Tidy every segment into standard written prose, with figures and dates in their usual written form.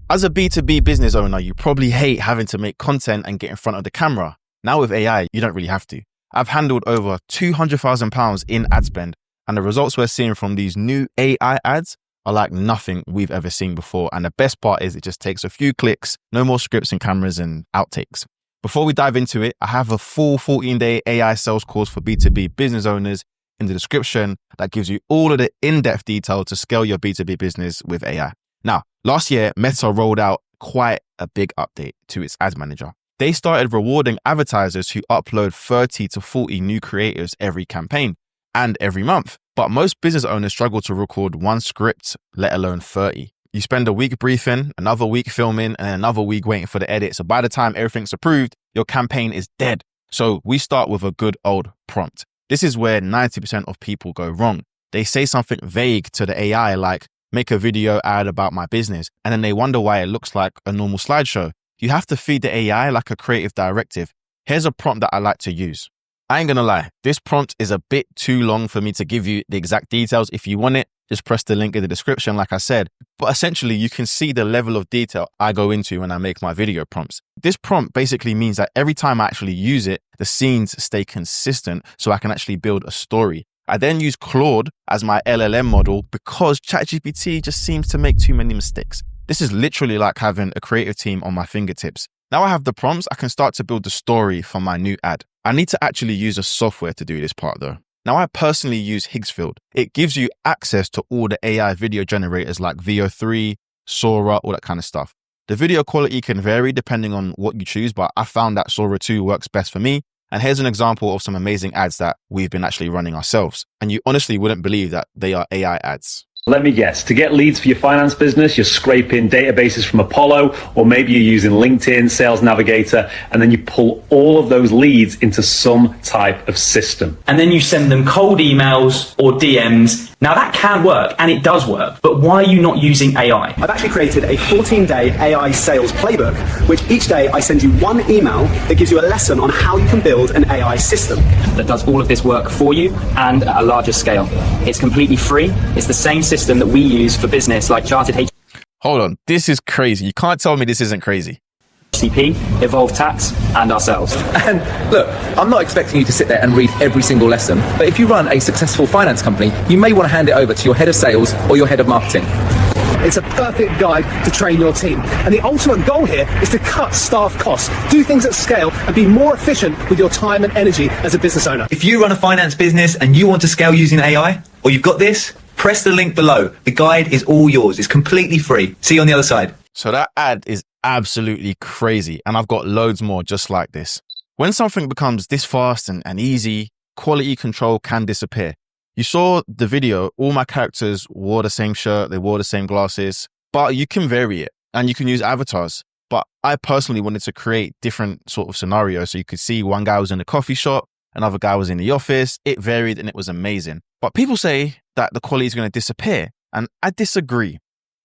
As a B2B business owner, you probably hate having to make content and get in front of the camera. Now with AI, you don't really have to. I've handled over £200,000 in ad spend, and the results we're seeing from these new AI ads are like nothing we've ever seen before. And the best part is it just takes a few clicks, no more scripts and cameras and outtakes. Before we dive into it, I have a full 14-day AI sales course for B2B business owners in the description that gives you all of the in-depth detail to scale your B2B business with AI. Now, last year, Meta rolled out quite a big update to its ads manager. They started rewarding advertisers who upload 30 to 40 new creatives every campaign and every month. But most business owners struggle to record one script, let alone 30. You spend a week briefing, another week filming, and another week waiting for the edit. So by the time everything's approved, your campaign is dead. So we start with a good old prompt. This is where 90% of people go wrong. They say something vague to the AI like, make a video ad about my business, and then they wonder why it looks like a normal slideshow. You have to feed the AI like a creative directive. Here's a prompt that I like to use. I ain't gonna lie, this prompt is a bit too long for me to give you the exact details. If you want it, just press the link in the description like I said. But essentially, you can see the level of detail I go into when I make my video prompts. This prompt basically means that every time I actually use it, the scenes stay consistent so I can actually build a story. I then use Claude as my LLM model because ChatGPT just seems to make too many mistakes. This is literally like having a creative team on my fingertips. Now I have the prompts, I can start to build the story for my new ad. I need to actually use a software to do this part though. Now I personally use Higgsfield. It gives you access to all the AI video generators like VO3, Sora, all that kind of stuff. The video quality can vary depending on what you choose, but I found that Sora 2 works best for me. And here's an example of some amazing ads that we've been actually running ourselves. And you honestly wouldn't believe that they are AI ads. Let me guess, to get leads for your finance business, you're scraping databases from Apollo, or maybe you're using LinkedIn, Sales Navigator, and then you pull all of those leads into some type of system. And then you send them cold emails or DMs. Now that can work, and it does work, but why are you not using AI? I've actually created a 14-day AI sales playbook, which each day I send you one email that gives you a lesson on how you can build an AI system. That does all of this work for you and at a larger scale. It's completely free. It's the same system that we use for business like Chartered Hold on, this is crazy. You can't tell me this isn't crazy. HCP, Evolve Tax, and ourselves. And look, I'm not expecting you to sit there and read every single lesson, but if you run a successful finance company, you may want to hand it over to your head of sales or your head of marketing. It's a perfect guide to train your team. And the ultimate goal here is to cut staff costs, do things at scale, and be more efficient with your time and energy as a business owner. If you run a finance business and you want to scale using AI, or you've got this, press the link below. The guide is all yours. It's completely free. See you on the other side. So that ad is absolutely crazy. And I've got loads more just like this. When something becomes this fast and easy, quality control can disappear. You saw the video, all my characters wore the same shirt, they wore the same glasses, but you can vary it and you can use avatars. But I personally wanted to create different sort of scenarios. So you could see one guy was in a coffee shop, another guy was in the office. It varied and it was amazing. But people say that the quality is going to disappear. And I disagree.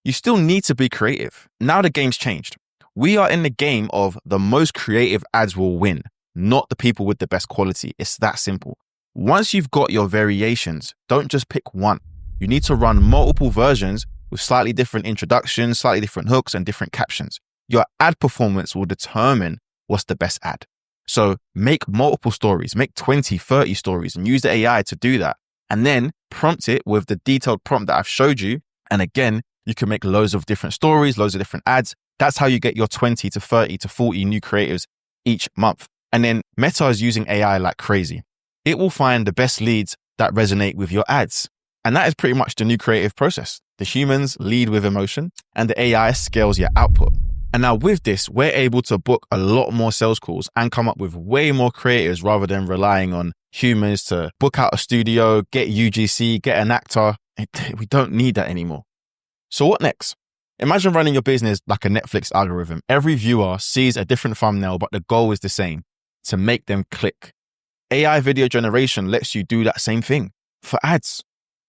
You still need to be creative. Now the game's changed. We are in the game of the most creative ads will win, not the people with the best quality. It's that simple. Once you've got your variations, don't just pick one. You need to run multiple versions with slightly different introductions, slightly different hooks, and different captions. Your ad performance will determine what's the best ad. So make multiple stories, make 20, 30 stories and use the AI to do that. And then prompt it with the detailed prompt that I've showed you. And again, you can make loads of different stories, loads of different ads. That's how you get your 20 to 30 to 40 new creatives each month. And then Meta is using AI like crazy. It will find the best leads that resonate with your ads. And that is pretty much the new creative process. The humans lead with emotion and the AI scales your output. And now with this, we're able to book a lot more sales calls and come up with way more creatives rather than relying on humans to book out a studio, get UGC, get an actor. We don't need that anymore. So what next? Imagine running your business like a Netflix algorithm. Every viewer sees a different thumbnail, but the goal is the same, to make them click. AI video generation lets you do that same thing for ads.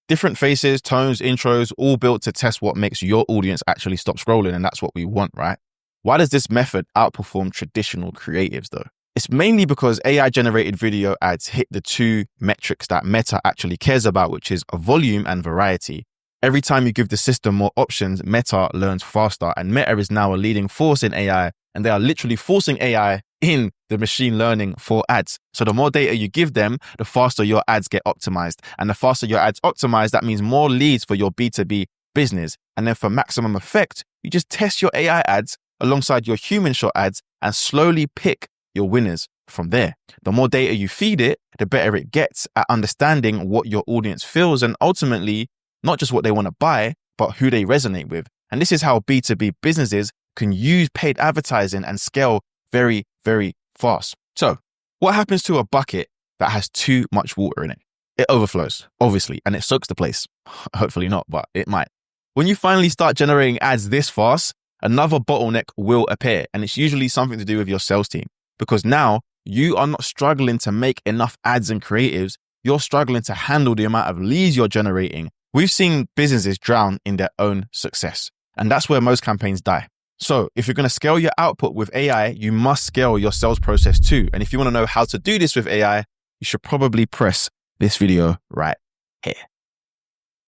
Different faces, tones, intros, all built to test what makes your audience actually stop scrolling. And that's what we want, right? Why does this method outperform traditional creatives though? It's mainly because AI generated video ads hit the two metrics that Meta actually cares about, which is a volume and variety. Every time you give the system more options, Meta learns faster, and Meta is now a leading force in AI, and they are literally forcing AI in the machine learning for ads. So the more data you give them, the faster your ads get optimized. And the faster your ads optimized, that means more leads for your B2B business. And then for maximum effect, you just test your AI ads alongside your human shot ads and slowly pick your winners from there. The more data you feed it, the better it gets at understanding what your audience feels and ultimately not just what they want to buy, but who they resonate with. And this is how B2B businesses can use paid advertising and scale very, very fast. So what happens to a bucket that has too much water in it? It overflows, obviously, and it soaks the place. Hopefully not, but it might. When you finally start generating ads this fast, another bottleneck will appear, and it's usually something to do with your sales team, because now you are not struggling to make enough ads and creatives. You're struggling to handle the amount of leads you're generating. We've seen businesses drown in their own success, and that's where most campaigns die. So if you're going to scale your output with AI, you must scale your sales process too. And if you want to know how to do this with AI, you should probably press this video right here.